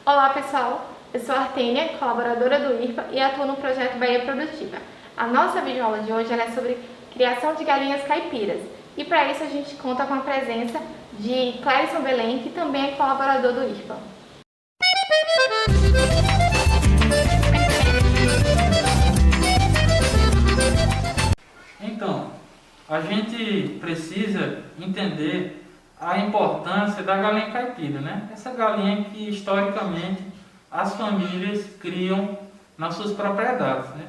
Olá pessoal, eu sou a Artênia, colaboradora do IRPA e atuo no projeto Bahia Produtiva. A nossa videoaula de hoje é sobre criação de galinhas caipiras e para isso a gente conta com a presença de Clérison Belém, que também é colaborador do IRPA. Então, a gente precisa entender a importância da galinha caipira, né? Essa galinha que historicamente as famílias criam nas suas propriedades, né?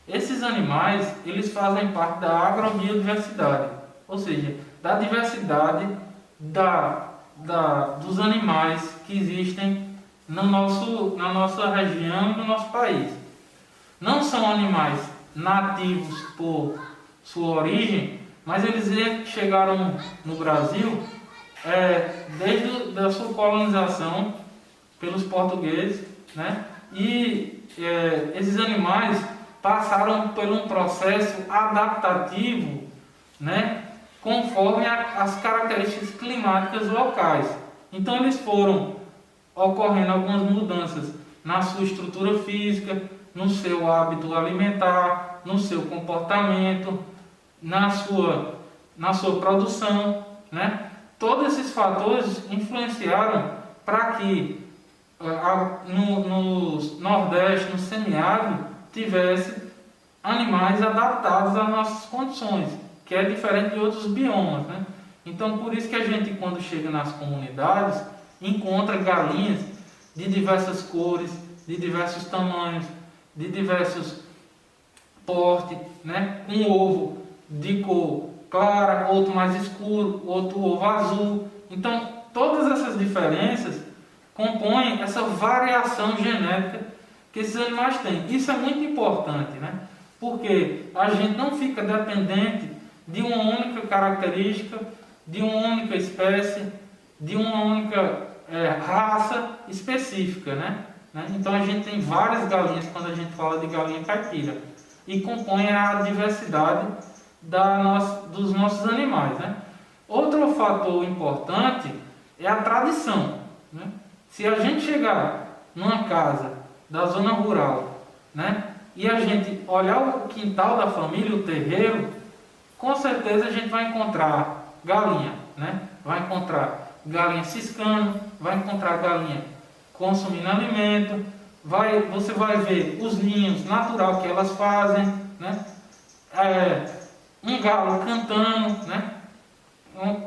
Esses animais, eles fazem parte da agrobiodiversidade, ou seja, da diversidade dos animais que existem na nossa região e no nosso país. Não são animais nativos por sua origem, mas eles chegaram no Brasil desde a sua colonização pelos portugueses, né? E esses animais passaram por um processo adaptativo, né? Conforme as características climáticas locais. Então eles foram ocorrendo algumas mudanças na sua estrutura física, no seu hábito alimentar, no seu comportamento, na sua produção, né? Todos esses fatores influenciaram para que no Nordeste, no semiárido, tivesse animais adaptados às nossas condições, que é diferente de outros biomas, né? Então, por isso que a gente, quando chega nas comunidades, encontra galinhas de diversas cores, de diversos tamanhos, de diversos portes, né? Um ovo de cor clara, outro mais escuro, outro ovo azul. Então, todas essas diferenças compõem essa variação genética que esses animais têm. Isso é muito importante, né? Porque a gente não fica dependente de uma única característica, de uma única espécie, de uma única raça específica, né? Então a gente tem várias galinhas quando a gente fala de galinha caipira e compõe a diversidade dos nossos animais, né? Outro fator importante é a tradição, né? Se a gente chegar numa casa da zona rural, né, e a gente olhar o quintal da família, o terreiro, com certeza a gente vai encontrar galinha, né? Vai encontrar galinha ciscando, vai encontrar galinha consumindo alimento, você vai ver os ninhos natural que elas fazem, né? Um galo cantando, né?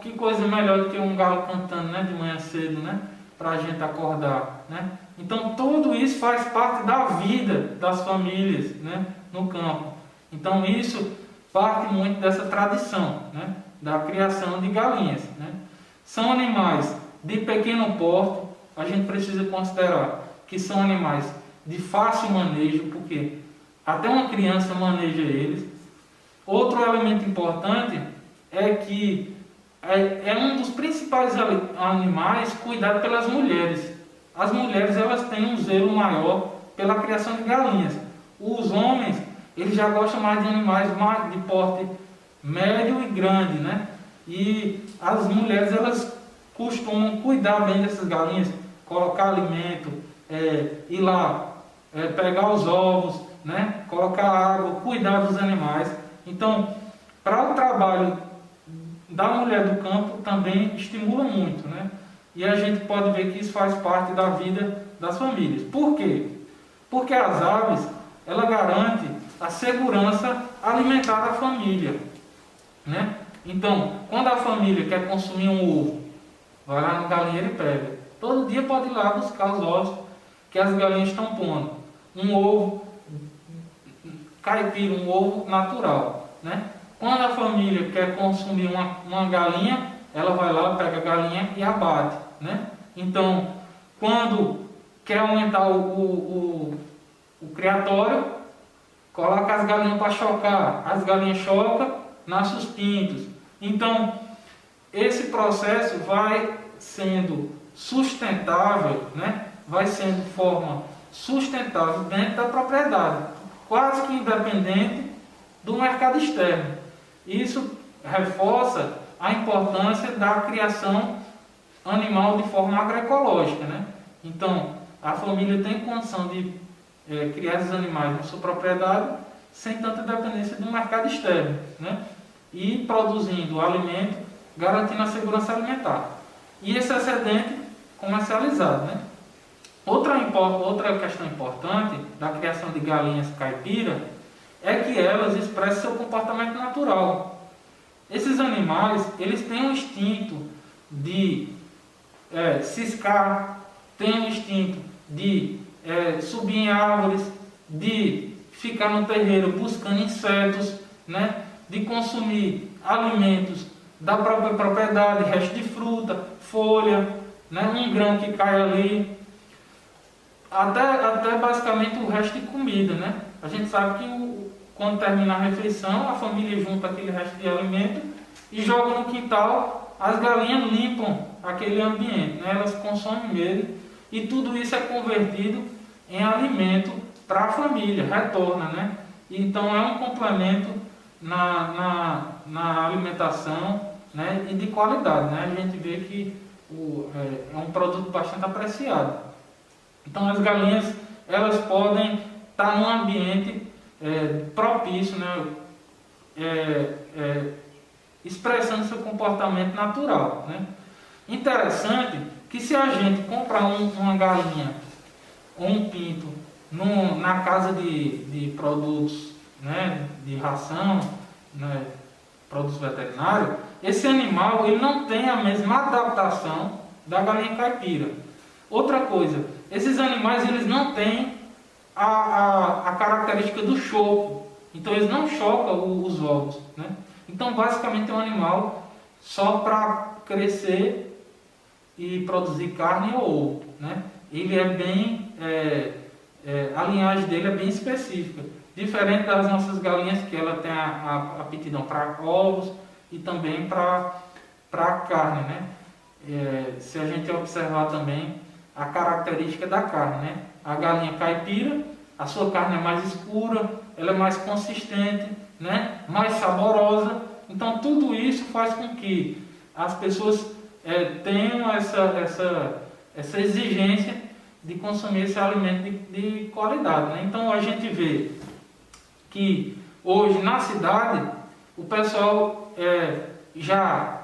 Que coisa melhor do que um galo cantando, né? De manhã cedo, né? Para a gente acordar, né? Então tudo isso faz parte da vida das famílias, né? No campo. Então isso parte muito dessa tradição, né? Da criação de galinhas, né? São animais de pequeno porte, a gente precisa considerar que são animais de fácil manejo, porque até uma criança maneja eles. Outro elemento importante é que é um dos principais animais cuidado pelas mulheres. As mulheres, elas têm um zelo maior pela criação de galinhas. Os homens, eles já gostam mais de animais de porte médio e grande, né? E as mulheres, elas costumam cuidar bem dessas galinhas, colocar alimento, ir lá, pegar os ovos, né? Colocar água, cuidar dos animais. Então, para o trabalho da mulher do campo também estimula muito, né? E a gente pode ver que isso faz parte da vida das famílias. Por quê? Porque as aves, ela garante a segurança alimentar da família, né? Então, quando a família quer consumir um ovo, vai lá no galinheiro e pega. Todo dia pode ir lá buscar os ovos que as galinhas estão pondo. Um ovo caipira, um ovo natural, né? Quando a família quer consumir uma galinha, ela vai lá, pega a galinha e abate, né? Então, quando quer aumentar o criatório, coloca as galinhas para chocar. As galinhas chocam, nascem os pintos. Então, esse processo vai sendo sustentável, né? Vai sendo de forma sustentável dentro da propriedade, quase que independente do mercado externo. Isso reforça a importância da criação animal de forma agroecológica, né? Então, a família tem condição de criar esses animais na sua propriedade sem tanta dependência do mercado externo, né? E produzindo alimento, garantindo a segurança alimentar. E esse excedente comercializado, né? Outra questão importante da criação de galinhas caipira é que elas expressam seu comportamento natural. Esses animais, eles têm um instinto de ciscar, têm um instinto de subir em árvores, de ficar no terreiro buscando insetos, né? De consumir alimentos da própria propriedade, resto de fruta, folha, né? Um grão que cai ali, até basicamente o resto de comida, né? A gente sabe que quando termina a refeição, a família junta aquele resto de alimento e joga no quintal, as galinhas limpam aquele ambiente, né? Elas consomem mesmo e tudo isso é convertido em alimento para a família, retorna, né? Então é um complemento na alimentação, né? E de qualidade, né? A gente vê que é um produto bastante apreciado. Então as galinhas, elas podem estar num ambiente propício, né? Expressando seu comportamento natural, né? Interessante que se a gente comprar uma galinha ou um pinto na casa de produtos, né, de ração, né, produtos veterinários, esse animal ele não tem a mesma adaptação da galinha caipira. Outra coisa, esses animais eles não têm a característica do choco, então eles não chocam os ovos, né? Então basicamente é um animal só para crescer e produzir carne ou ovo, né? Ele é bem, a linhagem dele é bem específica, diferente das nossas galinhas que ela tem a aptidão para ovos e também para carne, né? Se a gente observar também a característica da carne, né? A galinha caipira, a sua carne é mais escura, ela é mais consistente, né? Mais saborosa. Então tudo isso faz com que as pessoas tenham essa exigência de consumir esse alimento de qualidade, né? Então a gente vê que hoje na cidade o pessoal já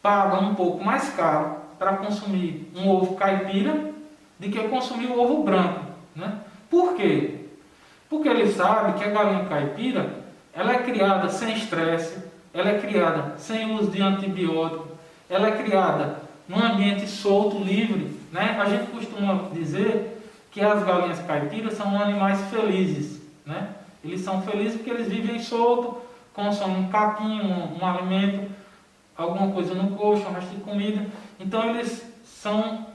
paga um pouco mais caro para consumir um ovo caipira do que consumir o ovo branco, né? Por quê? Porque ele sabe que a galinha caipira ela é criada sem estresse, ela é criada sem uso de antibiótico, ela é criada num ambiente solto, livre, né? A gente costuma dizer que as galinhas caipiras são animais felizes, né? Eles são felizes porque eles vivem solto, consomem um capim, um alimento, alguma coisa no coxo, um resto de comida. Então eles estão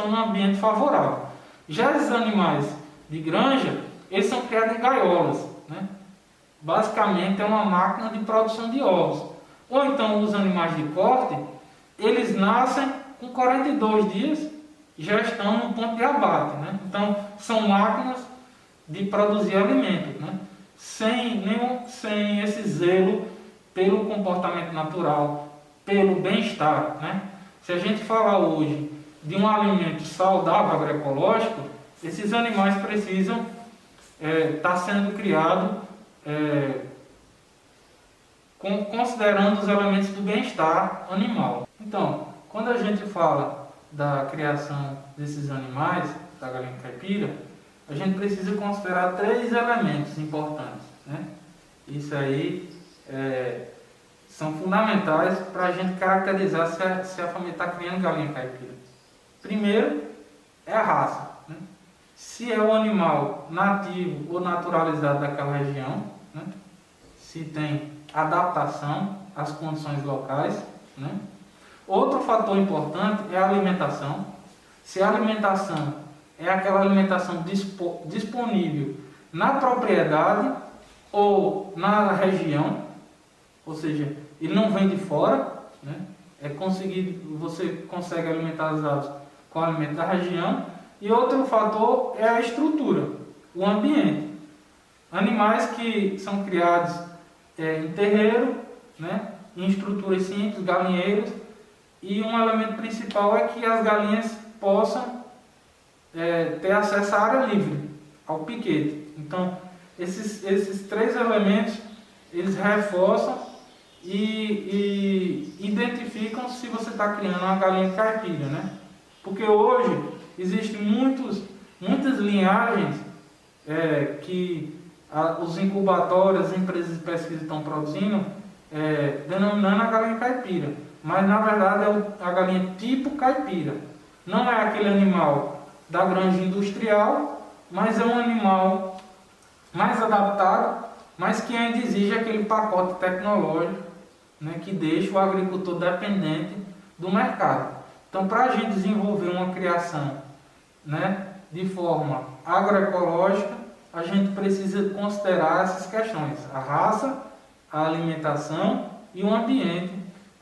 num ambiente favorável. Já esses animais de granja, eles são criados em gaiolas, né? Basicamente é uma máquina de produção de ovos. Ou então os animais de corte, eles nascem com 42 dias, já estão no ponto de abate, né? Então são máquinas de produzir alimento, né? Sem esse zelo pelo comportamento natural, pelo bem-estar, né? Se a gente falar hoje de um alimento saudável agroecológico, esses animais precisam estar sendo criados considerando os elementos do bem-estar animal. Então, quando a gente fala da criação desses animais, da galinha caipira, a gente precisa considerar 3 elementos importantes, né? Isso aí são fundamentais para a gente caracterizar se a família está criando galinha caipira. Primeiro é a raça, né? Se é um animal nativo ou naturalizado daquela região, né? Se tem adaptação às condições locais, né? Outro fator importante é a alimentação. Se a alimentação é aquela alimentação disponível na propriedade ou na região, ou seja, ele não vem de fora, né? Você consegue alimentar os aves com o alimento da região. E outro fator é a estrutura, o ambiente. Animais que são criados em terreiro, né? Em estruturas simples, galinheiros, e um elemento principal é que as galinhas possam ter acesso à área livre, ao piquete. Então, esses três elementos, eles reforçam e identificam se você está criando uma galinha caipira, né? Porque hoje existem muitas linhagens que os incubatórios, as empresas de pesquisa estão produzindo, denominando a galinha caipira. Mas na verdade é a galinha tipo caipira. Não é aquele animal da granja industrial, mas é um animal mais adaptado, mas que ainda exige aquele pacote tecnológico, né, que deixa o agricultor dependente do mercado. Então, para a gente desenvolver uma criação, né, de forma agroecológica, a gente precisa considerar essas questões: a raça, a alimentação e o ambiente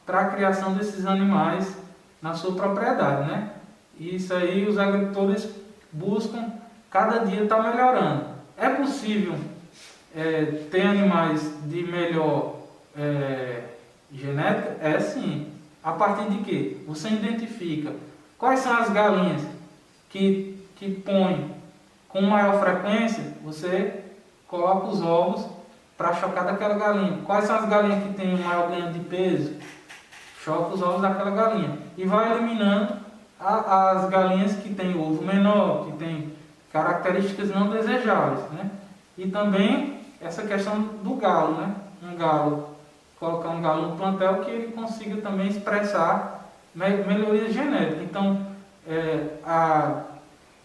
para a criação desses animais na sua propriedade, né? E isso aí os agricultores buscam cada dia estar melhorando. É possível ter animais de melhor genética? É sim. A partir de quê? Você identifica quais são as galinhas que põem com maior frequência, você coloca os ovos para chocar daquela galinha. Quais são as galinhas que têm o maior ganho de peso? Choca os ovos daquela galinha. E vai eliminando as galinhas que têm ovo menor, que têm características não desejáveis, né? E também essa questão do galo, né? Colocar um galo no plantel que ele consiga também expressar melhorias genéticas. Então,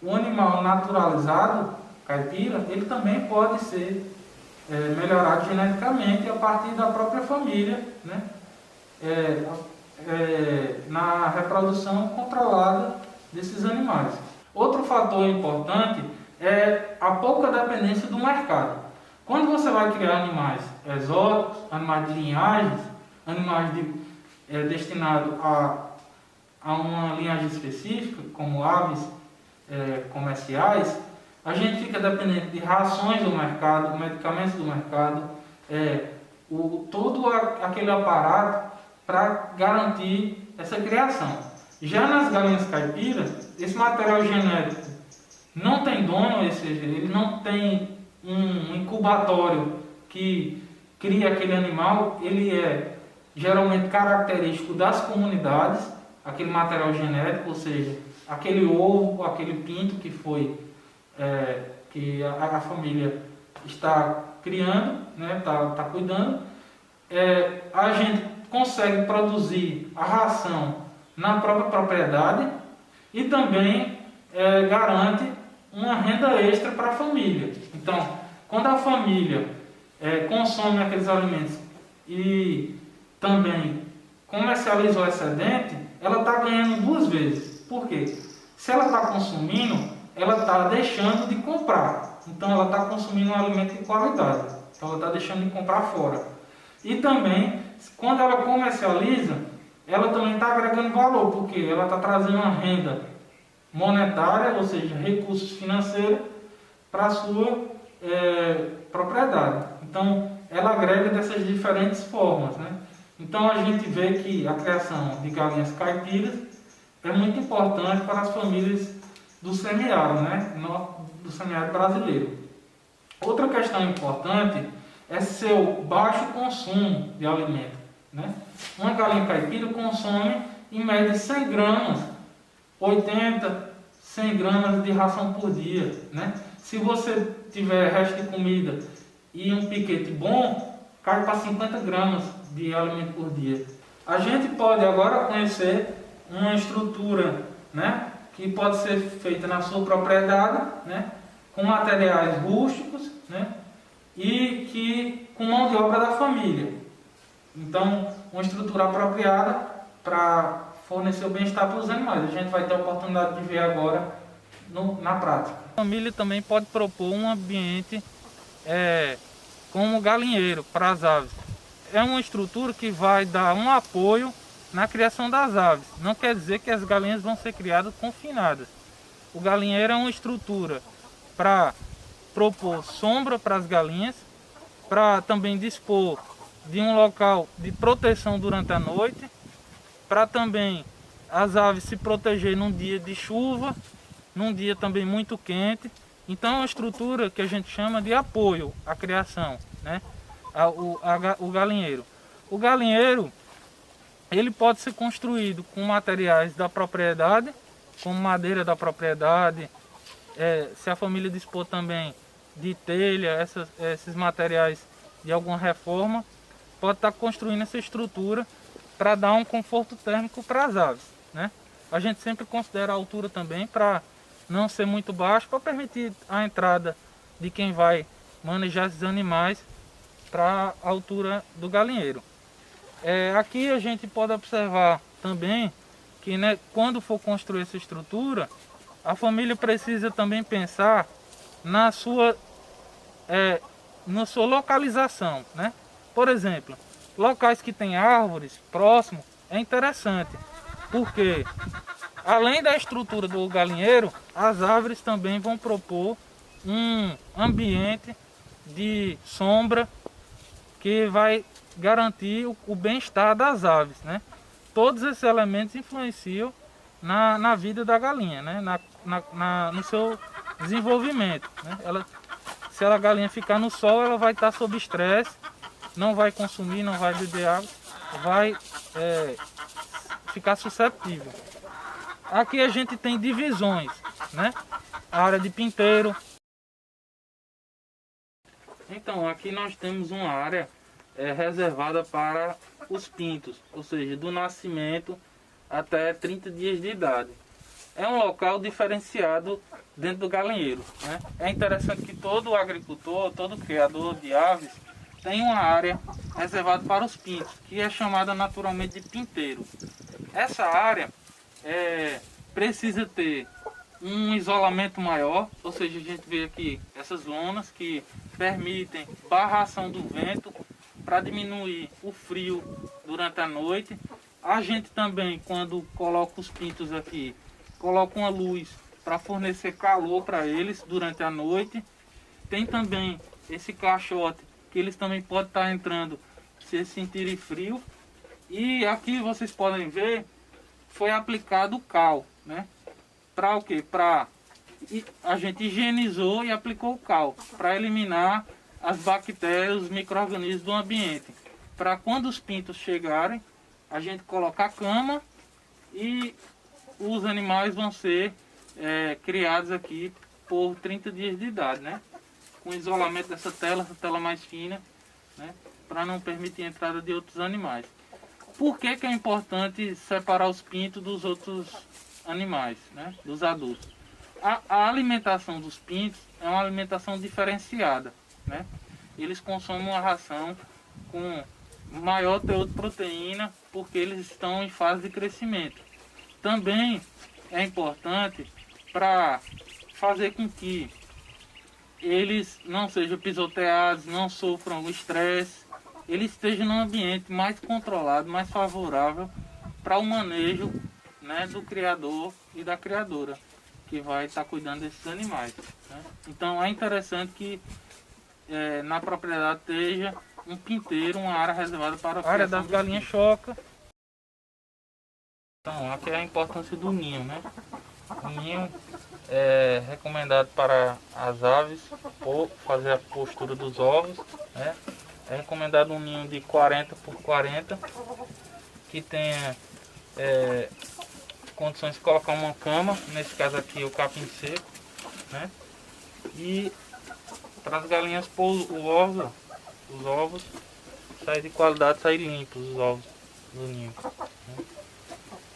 o animal naturalizado, caipira, ele também pode ser melhorado geneticamente a partir da própria família, né? Na reprodução controlada desses animais. Outro fator importante é a pouca dependência do mercado. Quando você vai criar animais exóticos, animais de linhagens, animais destinados a uma linhagem específica, como aves comerciais, a gente fica dependente de rações do mercado, medicamentos do mercado, todo aquele aparato para garantir essa criação. Já nas galinhas caipiras, esse material genético não tem dono, ou seja, ele não tem um incubatório que cria aquele animal, ele é geralmente característico das comunidades, aquele material genético, ou seja, aquele ovo, aquele pinto que foi que a família está criando, né, está cuidando, a gente consegue produzir a ração na própria propriedade e também garante uma renda extra para a família. Então, quando a família consome aqueles alimentos e também comercializa o excedente, ela está ganhando duas vezes. Por quê? Se ela está consumindo, ela está deixando de comprar. Então, ela está consumindo um alimento de qualidade. Então, ela está deixando de comprar fora. E também, quando ela comercializa, ela também está agregando valor, porque ela está trazendo uma renda monetária, ou seja, recursos financeiros, para a sua propriedade. Então, ela agrega dessas diferentes formas, né? Então, a gente vê que a criação de galinhas caipiras é muito importante para as famílias do semiárido, né? Do semiárido brasileiro. Outra questão importante é seu baixo consumo de alimento, né? Uma galinha caipira consome em média 100 gramas, 80, 100 gramas de ração por dia, né? Se você tiver resto de comida e um piquete bom, cai para 50 gramas de alimento por dia. A gente pode agora conhecer uma estrutura, né, que pode ser feita na sua propriedade, né, com materiais rústicos, né, e que com mão de obra da família. Então, uma estrutura apropriada para fornecer o bem-estar para os animais. A gente vai ter a oportunidade de ver agora na prática. A família também pode propor um ambiente como galinheiro para as aves. É uma estrutura que vai dar um apoio na criação das aves. Não quer dizer que as galinhas vão ser criadas confinadas. O galinheiro é uma estrutura para propor sombra para as galinhas, para também dispor de um local de proteção durante a noite, para também as aves se protegerem num dia de chuva num dia também muito quente. Então é uma estrutura que a gente chama de apoio à criação, né? O galinheiro. O galinheiro, ele pode ser construído com materiais da propriedade, como madeira da propriedade, se a família dispor também de telha, esses materiais de alguma reforma, pode estar construindo essa estrutura para dar um conforto térmico para as aves, né? A gente sempre considera a altura também para não ser muito baixo, para permitir a entrada de quem vai manejar esses animais para a altura do galinheiro. Aqui a gente pode observar também que, né, quando for construir essa estrutura, a família precisa também pensar na sua localização, né? Por exemplo, locais que têm árvores próximos é interessante, porque além da estrutura do galinheiro, as árvores também vão propor um ambiente de sombra que vai garantir o bem-estar das aves, né? Todos esses elementos influenciam na vida da galinha, né? No seu desenvolvimento, né? Se a galinha ficar no sol, ela vai estar sob estresse, não vai consumir, não vai beber água, vai ficar susceptível. Aqui a gente tem divisões, né? A área de pinteiro. Então, aqui nós temos uma área reservada para os pintos, ou seja, do nascimento até 30 dias de idade. É um local diferenciado dentro do galinheiro, né? É interessante que todo agricultor, todo criador de aves tem uma área reservada para os pintos, que é chamada naturalmente de pinteiro. Essa área precisa ter um isolamento maior, ou seja, a gente vê aqui essas lonas que permitem barração do vento para diminuir o frio durante a noite. A gente também, quando coloca os pintos aqui, coloca uma luz para fornecer calor para eles durante a noite. Tem também esse caixote que eles também podem estar entrando se sentirem frio. E aqui vocês podem ver, foi aplicado cal, né? Para o quê? A gente higienizou e aplicou o cal para eliminar as bactérias, os micro-organismos do ambiente. Para quando os pintos chegarem, a gente coloca a cama e os animais vão ser criados aqui por 30 dias de idade, né? Com isolamento dessa tela, essa tela mais fina, né? Para não permitir a entrada de outros animais. Por que é importante separar os pintos dos outros animais, né? Dos adultos? A alimentação dos pintos é uma alimentação diferenciada, né? Eles consomem uma ração com maior teor de proteína porque eles estão em fase de crescimento. Também é importante para fazer com que eles não sejam pisoteados, não sofram o estresse, eles estejam num ambiente mais controlado, mais favorável para o manejo, né, do criador e da criadora, que vai estar cuidando desses animais, né? Então é interessante que na propriedade esteja um pinteiro, uma área reservada para a área das galinhas choca. Então, aqui é a importância do ninho, né? O ninho é recomendado para as aves fazer a postura dos ovos, né? É recomendado um ninho de 40 por 40, que tenha condições de colocar uma cama, nesse caso aqui o capim seco, né? E para as galinhas pôr os ovos sair de qualidade, sair limpos os ovos do ninho, né?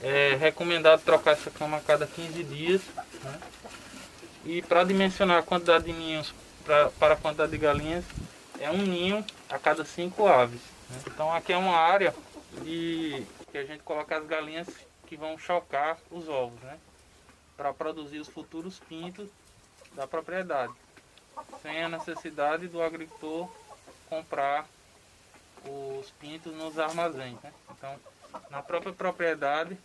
É recomendado trocar essa cama a cada 15 dias, né? E para dimensionar a quantidade de ninhos para a quantidade de galinhas, é um ninho a cada 5 aves, né? Então aqui é uma área que a gente coloca as galinhas que vão chocar os ovos, né? Para produzir os futuros pintos da propriedade, sem a necessidade do agricultor comprar os pintos nos armazéns, né? Então, na própria propriedade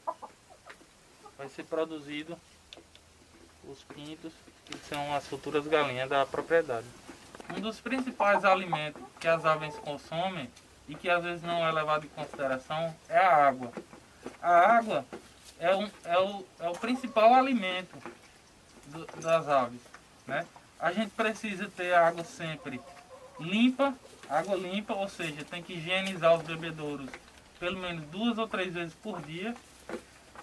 vai ser produzido os pintos que são as futuras galinhas da propriedade. Um dos principais alimentos que as aves consomem e que às vezes não é levado em consideração é a água. A água é o principal alimento das aves, né? A gente precisa ter a água sempre limpa, água limpa, ou seja, tem que higienizar os bebedouros pelo menos 2 ou 3 vezes por dia.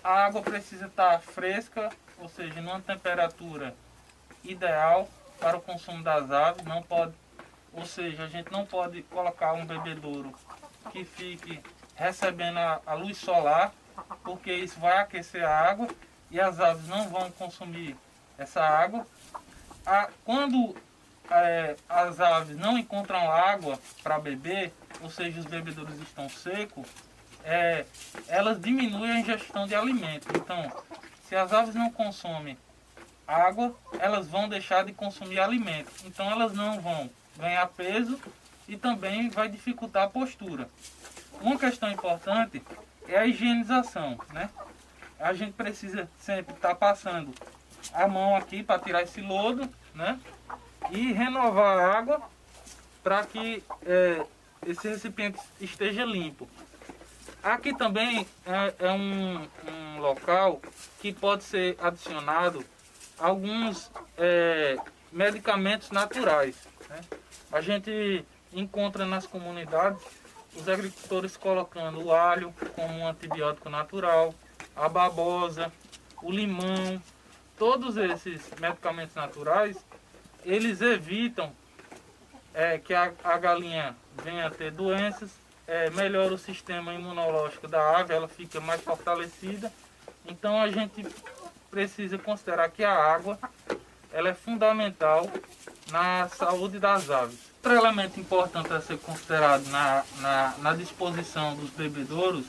A água precisa estar fresca, ou seja, numa temperatura ideal para o consumo das aves. Não pode, ou seja, a gente não pode colocar um bebedouro que fique recebendo a luz solar, porque isso vai aquecer a água e as aves não vão consumir essa água. Quando as aves não encontram água para beber, ou seja, os bebedouros estão secos, elas diminuem a ingestão de alimento. Então, se as aves não consomem água, elas vão deixar de consumir alimento. Então, elas não vão ganhar peso e também vai dificultar a postura. Uma questão importante é a higienização, né? A gente precisa sempre estar passando a mão aqui para tirar esse lodo, né? E renovar a água para que esse recipiente esteja limpo. Aqui também é um local que pode ser adicionado alguns medicamentos naturais, né? A gente encontra nas comunidades os agricultores colocando o alho como um antibiótico natural, a babosa, o limão. Todos esses medicamentos naturais, eles evitam que a galinha venha a ter doenças, melhora o sistema imunológico da ave, ela fica mais fortalecida. Então a gente precisa considerar que a água ela é fundamental na saúde das aves. Outro elemento importante a ser considerado na disposição dos bebedouros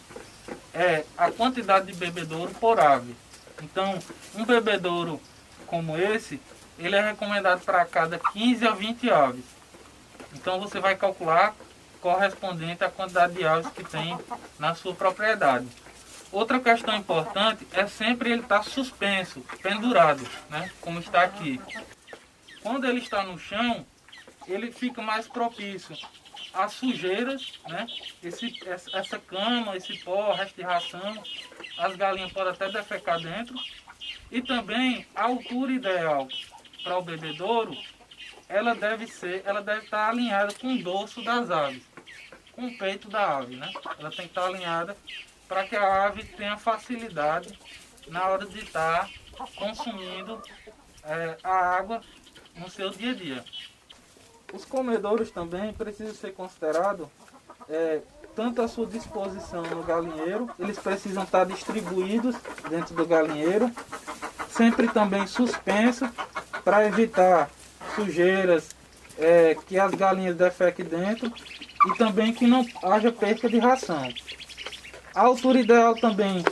é a quantidade de bebedouro por ave. Então, um bebedouro como esse, ele é recomendado para cada 15 a 20 aves. Então, você vai calcular correspondente à quantidade de aves que tem na sua propriedade. Outra questão importante é sempre ele estar suspenso, pendurado, né? Como está aqui. Quando ele está no chão, ele fica mais propício a sujeiras, né? Essa cama, esse pó, resto de ração, as galinhas podem até defecar dentro. E também a altura ideal para o bebedouro, ela deve estar alinhada com o dorso das aves, com o peito da ave, né? Ela tem que estar alinhada para que a ave tenha facilidade na hora de estar consumindo a água no seu dia a dia. Os comedouros também precisam ser considerados tanto a sua disposição no galinheiro, eles precisam estar distribuídos dentro do galinheiro, sempre também suspenso para evitar sujeiras, que as galinhas defequem dentro e também que não haja perca de ração. A altura ideal também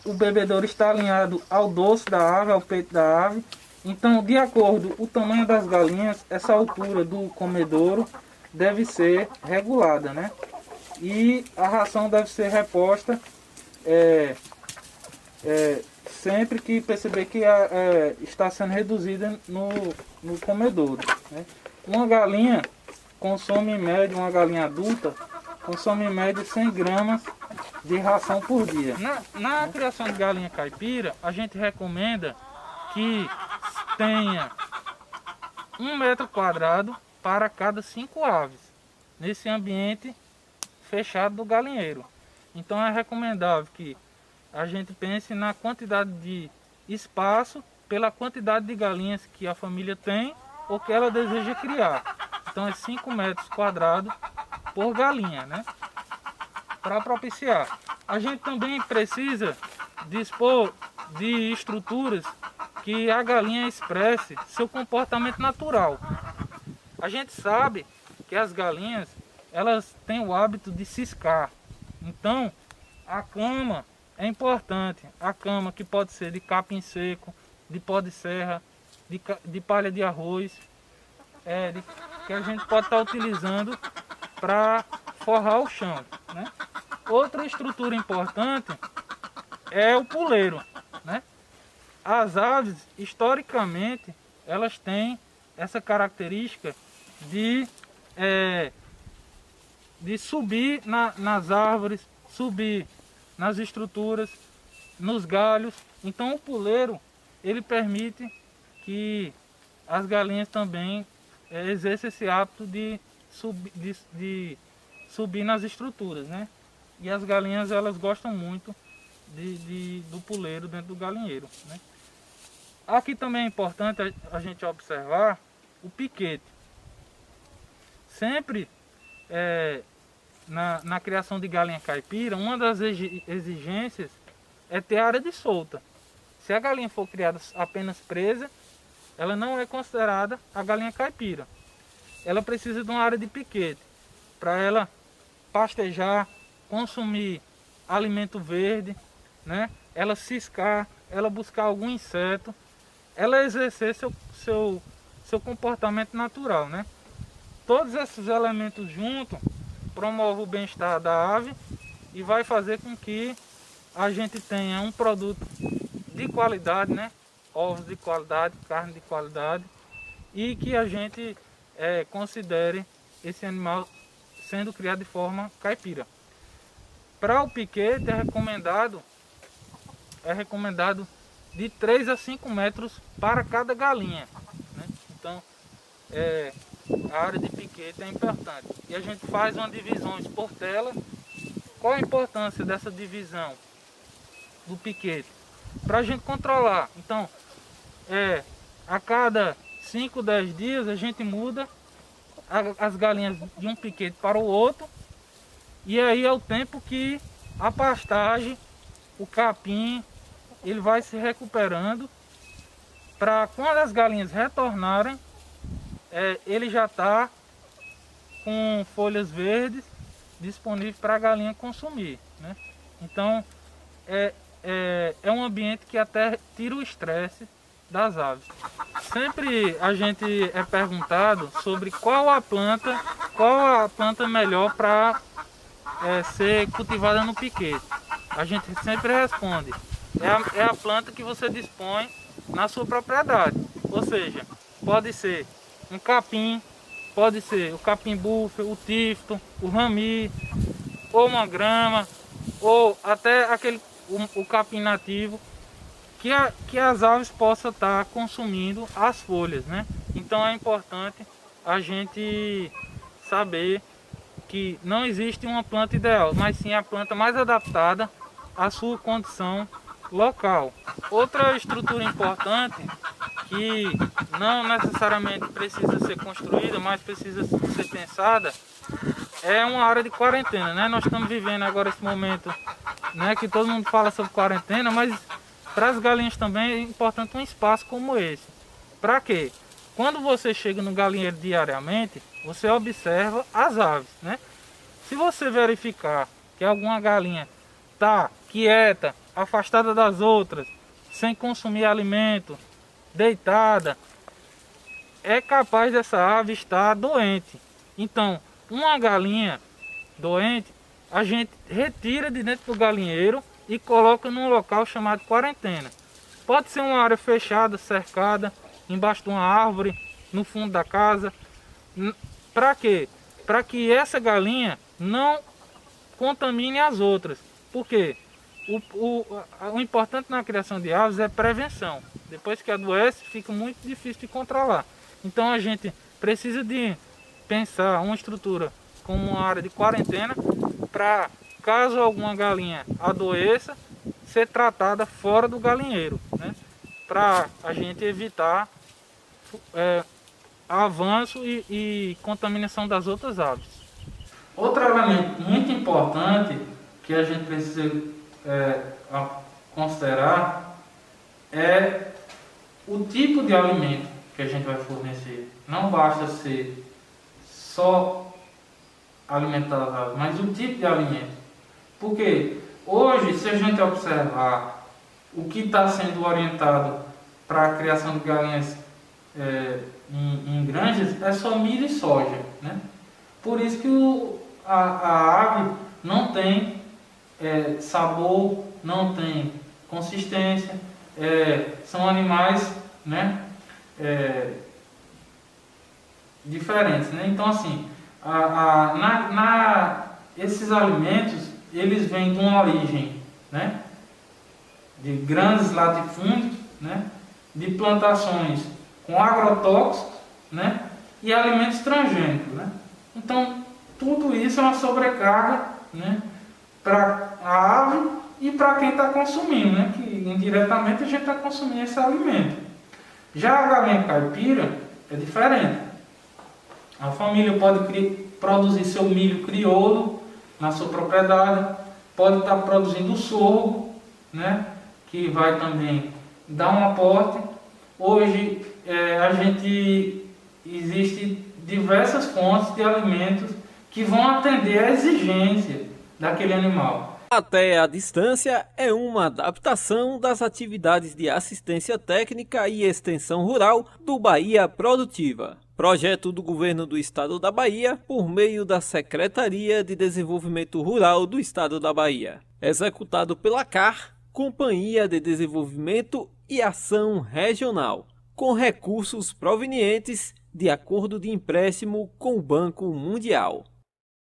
o bebedouro está alinhado ao dorso da ave, ao peito da ave. Então, de acordo com o tamanho das galinhas, essa altura do comedouro deve ser regulada, né? E a ração deve ser reposta sempre que perceber que está sendo reduzida no comedouro, né? Uma galinha consome em média, uma galinha adulta, consome em média 100 gramas de ração por dia. Na criação de galinha caipira, a gente recomenda que tenha 1 metro quadrado para cada 5 aves, nesse ambiente fechado do galinheiro. Então é recomendável que a gente pense na quantidade de espaço pela quantidade de galinhas que a família tem ou que ela deseja criar. Então é 5 metros quadrados por galinha, né? Para propiciar. A gente também precisa dispor de estruturas que a galinha expresse seu comportamento natural. A gente sabe que as galinhas, elas têm o hábito de ciscar. Então, a cama é importante. A cama que pode ser de capim seco, de pó de serra, de palha de arroz, que a gente pode estar utilizando para forrar o chão, né? Outra estrutura importante é o puleiro, né? As aves, historicamente, elas têm essa característica de subir nas árvores, subir nas estruturas, nos galhos. Então o puleiro, ele permite que as galinhas também exercem esse hábito de subir nas estruturas, né? E as galinhas, elas gostam muito do puleiro dentro do galinheiro, né? Aqui também é importante a gente observar o piquete. Sempre na criação de galinha caipira, uma das exigências é ter área de solta. Se a galinha for criada apenas presa, ela não é considerada a galinha caipira. Ela precisa de uma área de piquete para ela pastejar, consumir alimento verde, né? Ela ciscar, ela buscar algum inseto, ela exercer seu comportamento natural, né? Todos esses elementos juntos promovem o bem-estar da ave e vai fazer com que a gente tenha um produto de qualidade, né? Ovos de qualidade, carne de qualidade, e que a gente considere esse animal sendo criado de forma caipira. Para o piquete é recomendado de 3 a 5 metros para cada galinha, né? Então a área de piquete é importante. E a gente faz uma divisão por tela. Qual a importância dessa divisão do piquete? Para a gente controlar. Então, a cada 5, 10 dias a gente muda as galinhas de um piquete para o outro. E aí é o tempo que a pastagem, o capim, ele vai se recuperando, para quando as galinhas retornarem, ele já está com folhas verdes disponíveis para a galinha consumir, né? Então é um ambiente que até tira o estresse das aves. Sempre a gente é perguntado sobre qual a planta melhor para ser cultivada no piquete. A gente sempre responde: é a planta que você dispõe na sua propriedade. Ou seja, pode ser um capim, pode ser o capim búfalo, o tifto, o rami, ou uma grama, ou até o capim nativo, que as aves possam estar consumindo as folhas, né? Então é importante a gente saber que não existe uma planta ideal, mas sim a planta mais adaptada à sua condição local. Outra estrutura importante que não necessariamente precisa ser construída, mas precisa ser pensada, é uma área de quarentena, né? Nós estamos vivendo agora esse momento, né, que todo mundo fala sobre quarentena, mas para as galinhas também é importante um espaço como esse. Para quê? Quando você chega no galinheiro diariamente, você observa as aves, né? Se você verificar que alguma galinha está quieta, afastada das outras, sem consumir alimento, deitada, é capaz dessa ave estar doente. Então, uma galinha doente, a gente retira de dentro do galinheiro e coloca num local chamado quarentena. Pode ser uma área fechada, cercada, embaixo de uma árvore, no fundo da casa. Para quê? Para que essa galinha não contamine as outras. Por quê? O importante na criação de aves é prevenção. Depois que adoece, fica muito difícil de controlar. Então a gente precisa de pensar uma estrutura como uma área de quarentena para, caso alguma galinha adoeça, ser tratada fora do galinheiro, né? Para a gente evitar avanço e contaminação das outras aves. Outro elemento muito importante que a gente precisa considerar é o tipo de alimento que a gente vai fornecer. Não basta ser só alimentar as aves, mas o tipo de alimento. Porque hoje, se a gente observar o que está sendo orientado para a criação de galinhas em granjas, é só milho e soja, né? Por isso que a ave não tem sabor, não tem consistência, são animais, né, diferentes, né? Então assim, esses alimentos, eles vêm de uma origem, né, de grandes latifúndios, né, de plantações com agrotóxicos, né? E alimentos transgênicos, né? Então, tudo isso é uma sobrecarga, né? Para a ave e para quem está consumindo, né? Que indiretamente a gente está consumindo esse alimento. Já a galinha caipira é diferente. A família pode produzir seu milho crioulo na sua propriedade, pode estar produzindo sorgo, né? Que vai também dar um aporte. Hoje existe diversas fontes de alimentos que vão atender à exigência daquele animal. Até a distância é uma adaptação das atividades de assistência técnica e extensão rural do Bahia Produtiva, projeto do Governo do Estado da Bahia por meio da Secretaria de Desenvolvimento Rural do Estado da Bahia, executado pela CAR, Companhia de Desenvolvimento e Ação Regional, com recursos provenientes de acordo de empréstimo com o Banco Mundial.